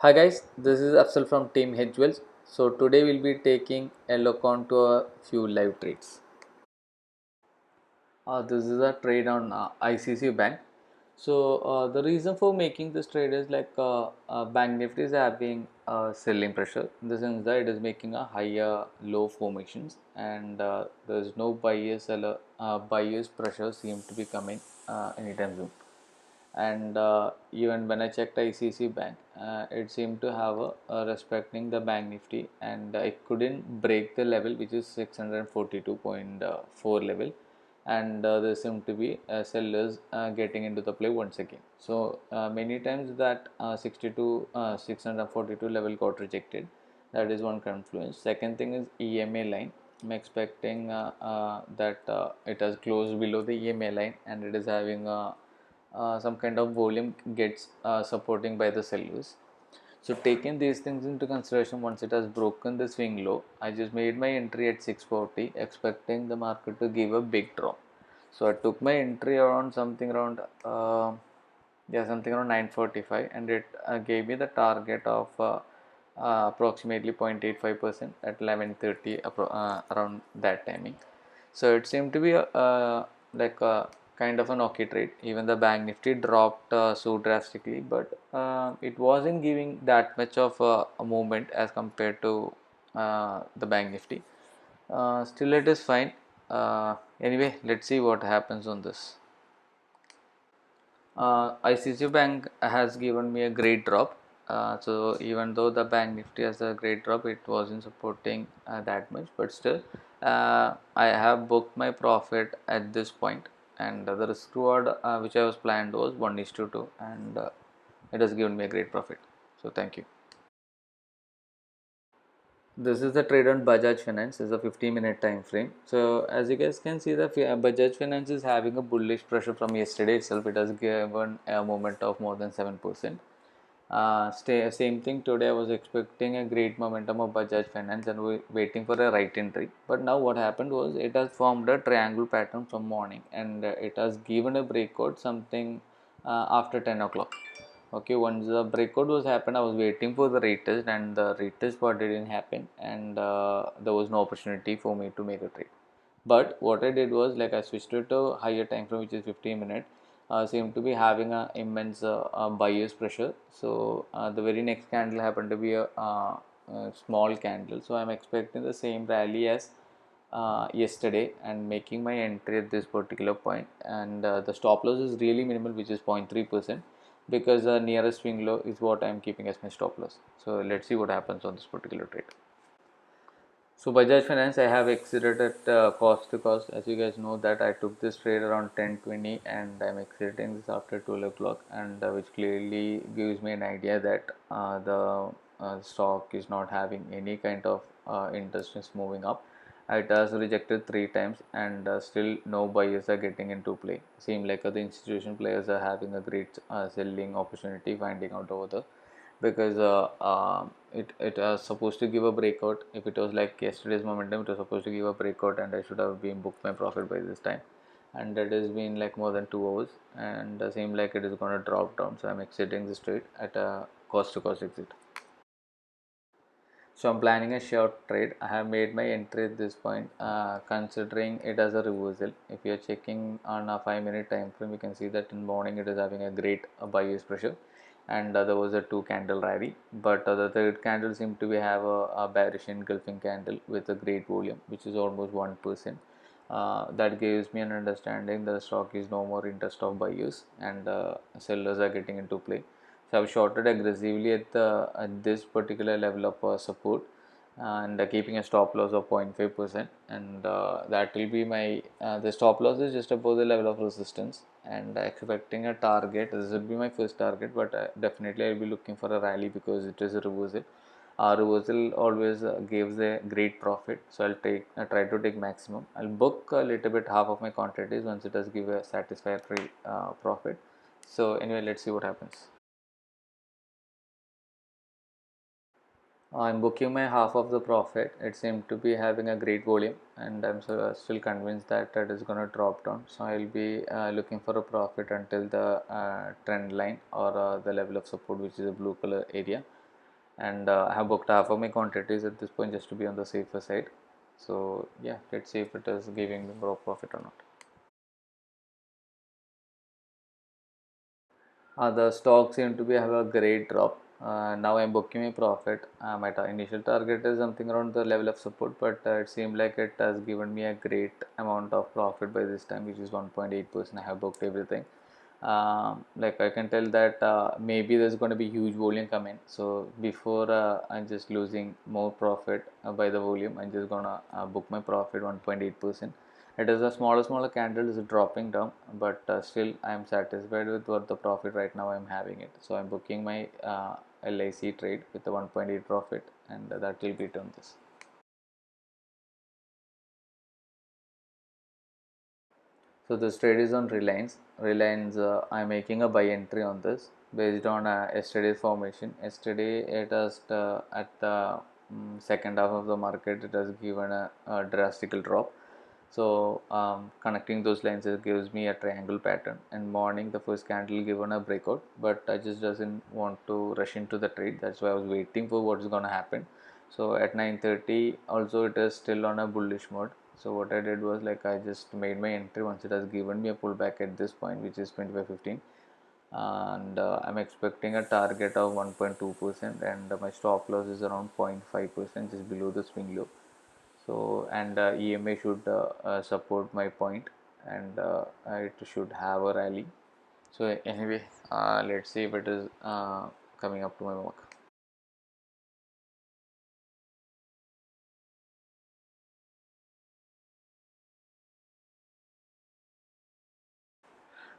Hi guys, this is Afsal from Team Hedgewells. So today we'll be taking a look onto a few live trades. This is a trade on ICC Bank. The reason for making this trade is Bank Nifty is having selling pressure in the sense that it is making a higher low formations and there is no buyer seller buyers pressure seem to be coming anytime soon. And even when I checked ICC Bank, it seemed to have a respecting the Bank Nifty, and it couldn't break the level which is 642.4 level, and there seemed to be sellers getting into the play once again. So many times that 642 level got rejected. That is one confluence. Second thing is EMA line. I'm expecting that it has closed below the EMA line and it is having a some kind of volume gets supporting by the sellers. So taking these things into consideration, once it has broken the swing low, I just made my entry at 640 expecting the market to give a big drop. So I took my entry around something around something around 945 and it gave me the target of approximately 0.85% at 11:30 around that timing. So it seemed to be like a kind of an okay trade. Even the Bank Nifty dropped so drastically, but it wasn't giving that much of a movement as compared to the Bank Nifty. Still, it is fine. Anyway, let's see what happens on this. ICC Bank has given me a great drop. So even though the Bank Nifty has a great drop, it wasn't supporting that much. But still, I have booked my profit at this point, and the risk reward which I was planned was 1:2, and it has given me a great profit. So thank you. This is the trade on Bajaj Finance. Is a 50-minute time frame. So as you guys can see, the Bajaj Finance is having a bullish pressure from yesterday itself. It has given a movement of more than 7%. Same thing today. I was expecting a great momentum of Bajaj Finance and waiting for a right entry. But now what happened was it has formed a triangle pattern from morning and it has given a breakout something after 10 o'clock. Okay, once the breakout was happened, I was waiting for the retest and the retest part didn't happen and there was no opportunity for me to make a trade. But what I did was like I switched it to higher time frame which is 15 minutes. Seemed to be having a immense buyer's pressure. So the very next candle happened to be a small candle. So I'm expecting the same rally as yesterday and making my entry at this particular point. And the stop loss is really minimal, which is 0.3%, because the nearest swing low is what I'm keeping as my stop loss. So let's see what happens on this particular trade. So Bajaj Finance, I have exited at cost to cost. As you guys know that I took this trade around 10:20 and I'm exiting this after 12 o'clock, and which clearly gives me an idea that the stock is not having any kind of interest in moving up. It has rejected three times and still no buyers are getting into play. Seem like the institution players are having a great selling opportunity finding out over there, because it was supposed to give a breakout. If it was like yesterday's momentum, it was supposed to give a breakout and I should have been booked my profit by this time, and it has been like more than 2 hours and seem like it is going to drop down. So I'm exiting this trade at a cost to cost exit. So I'm planning a short trade. I have made my entry at this point, considering it as a reversal. If you are checking on a 5-minute time frame, you can see that in morning it is having a great buyer's pressure, and there was a two candle rally. But the third candle seemed to be have a bearish engulfing candle with a great volume, which is almost 1%. That gives me an understanding the stock is no more interest of buyers and sellers are getting into play. So I've shorted aggressively at this particular level of support, and keeping a stop loss of 0.5%, and that will be my the stop loss is just above the level of resistance, and expecting a target. This will be my first target, but definitely I'll be looking for a rally because it is a reversal. Reversal always gives a great profit, so I try to take maximum. I'll book a little bit half of my quantities once it does give a satisfactory profit. So anyway, let's see what happens. I'm booking my half of the profit. It seemed to be having a great volume, and I'm still convinced that it is going to drop down. So I'll be looking for a profit until the trend line or the level of support, which is a blue color area. and I have booked half of my quantities at this point just to be on the safer side. So yeah, let's see if it is giving me more profit or not. The stock seem to be have a great drop. Now I'm booking my profit. My initial target is something around the level of support, but it seemed like it has given me a great amount of profit by this time, which is 1.8%. I have booked everything. Like I can tell that maybe there's going to be huge volume coming. So before I'm just losing more profit by the volume, I'm just gonna book my profit 1.8%. It is a smaller candle is dropping down, but still I am satisfied with what the profit right now I'm having it. So I'm booking my LIC trade with the 1.8 profit, and that will be it on this. So this trade is on Reliance. Reliance, I'm making a buy entry on this based on yesterday's formation. Yesterday, it has at the second half of the market, it has given a drastical drop. So connecting those lines gives me a triangle pattern. And morning, the first candle given a breakout, but I just doesn't want to rush into the trade. That's why I was waiting for what is gonna happen. So at 9:30, also it is still on a bullish mode. So what I did was like I just made my entry once it has given me a pullback at this point, which is 25.15, and I'm expecting a target of 1.2%, and my stop loss is around 0.5%, just below the swing low. So and EMA should support my point, and it should have a rally. So anyway, let's see if it is coming up to my mark.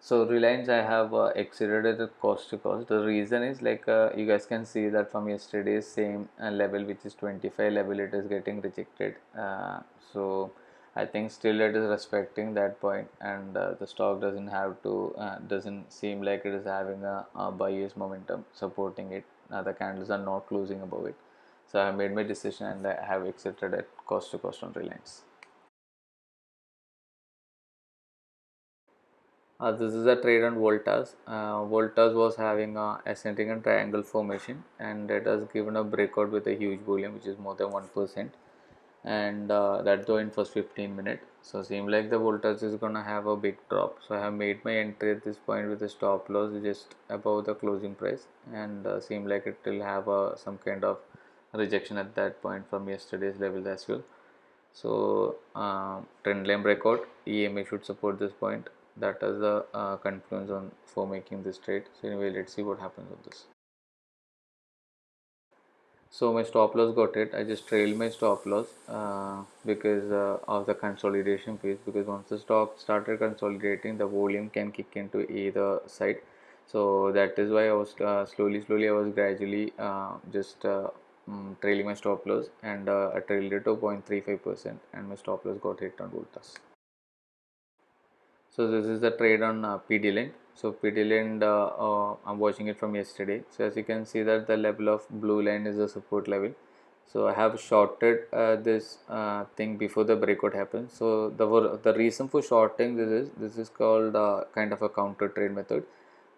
So Reliance, I have exceeded it at cost to cost. The reason is like you guys can see that from yesterday's same level, which is 25 level, it is getting rejected. So I think still it is respecting that point, and the stock doesn't have to doesn't seem like it is having a buyer's momentum supporting it. The candles are not closing above it. So I made my decision and I have exited at cost to cost on Reliance. This is a trade on Voltas. Voltas was having a ascending and triangle formation, and it has given a breakout with a huge volume, which is more than 1%, and that though in first 15 minutes. So seem like the Voltas is gonna have a big drop. So I have made my entry at this point with a stop loss just above the closing price, and seem like it will have some kind of rejection at that point from yesterday's level as well. So trend line breakout, EMA should support this point. That is the confluence on for making this trade. So anyway, let's see what happens with this. So my stop loss got it. I just trailed my stop loss because of the consolidation phase. Because once the stock started consolidating, the volume can kick into either side. So that is why I was slowly I was gradually just trailing my stop loss, and I trailed it to 0.35%, and my stop loss got hit on Voltas. So this is the trade on PD Link. So PD Link, I'm watching it from yesterday. So as you can see that the level of blue line is the support level. So I have shorted this thing before the breakout happens. So the reason for shorting this is called kind of a counter trade method,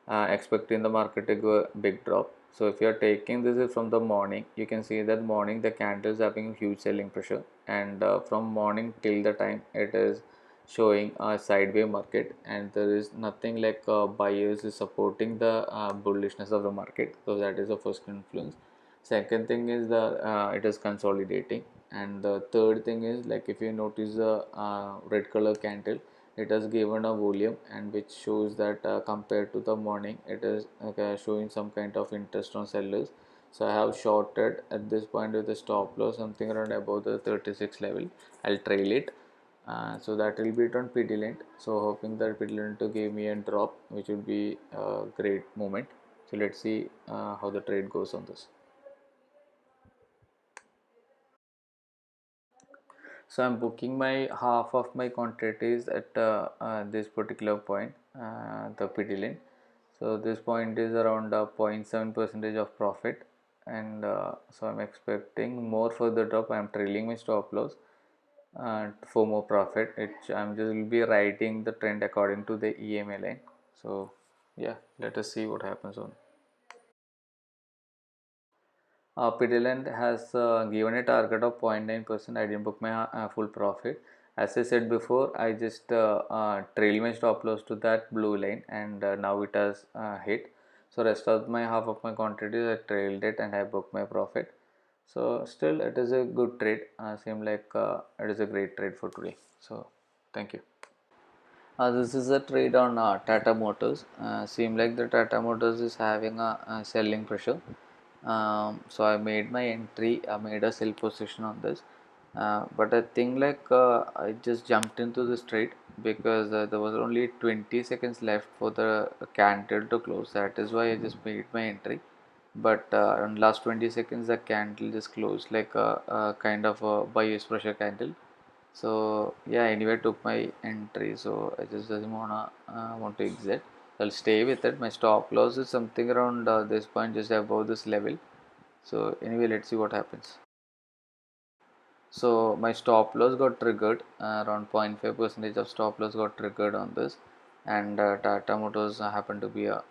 expecting the market to go big drop. So if you are taking this from the morning, you can see that morning the candle is having huge selling pressure, and from morning till the time it is showing a sideways market, and there is nothing like buyers is supporting the bullishness of the market. So that is the first influence. Second thing is the it is consolidating, and the third thing is like if you notice the red color candle, it has given a volume, and which shows that compared to the morning it is showing some kind of interest on sellers. So I have shorted at this point with a stop loss something around above the 36 level. I'll trail it, so that will be it on PD lent. So hoping that PD lent to give me a drop, which would be a great moment. So let's see how the trade goes on this. So I'm booking my half of my quantities at this particular point, the PD lane. So this point is around 0.7 percentage of profit, and so I'm expecting more further drop. I'm trailing my stop loss for more profit. I'm just will be writing the trend according to the EMA line. So yeah, let us see what happens on. Peterland has given a target of 0.9%. I didn't book my full profit. As I said before, I just trailed my stop loss to that blue line, and now it has hit. So rest of my half of my quantities I trailed it and I booked my profit. So still it is a good trade. Seem like it is a great trade for today. So thank you. This is a trade on Tata Motors. Seem like the Tata Motors is having a selling pressure. So I made my entry. I made a sell position on this. But I think like I just jumped into this trade because there was only 20 seconds left for the candle to close. That is why I just made my entry. But in last 20 seconds, the candle just closed like a kind of a buyer's pressure candle. So yeah, anyway took my entry, so I just doesn't want to exit. I'll stay with it. My stop loss is something around this point, just above this level. So anyway, let's see what happens. So my stop loss got triggered, around 0.5 percentage of stop loss got triggered on this, and Tata Motors happened to be a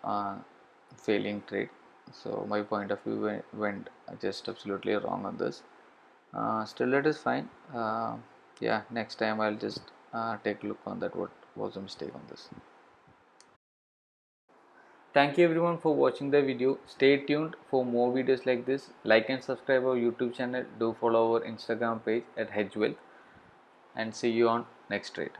failing trade. So my point of view went just absolutely wrong on this. Still it is fine. Yeah, next time I'll just take a look on that, what was the mistake on this. Thank you everyone for watching the video. Stay tuned for more videos like this. Like and subscribe our YouTube channel. Do follow our Instagram page at Hedgewealth, and see you on next trade.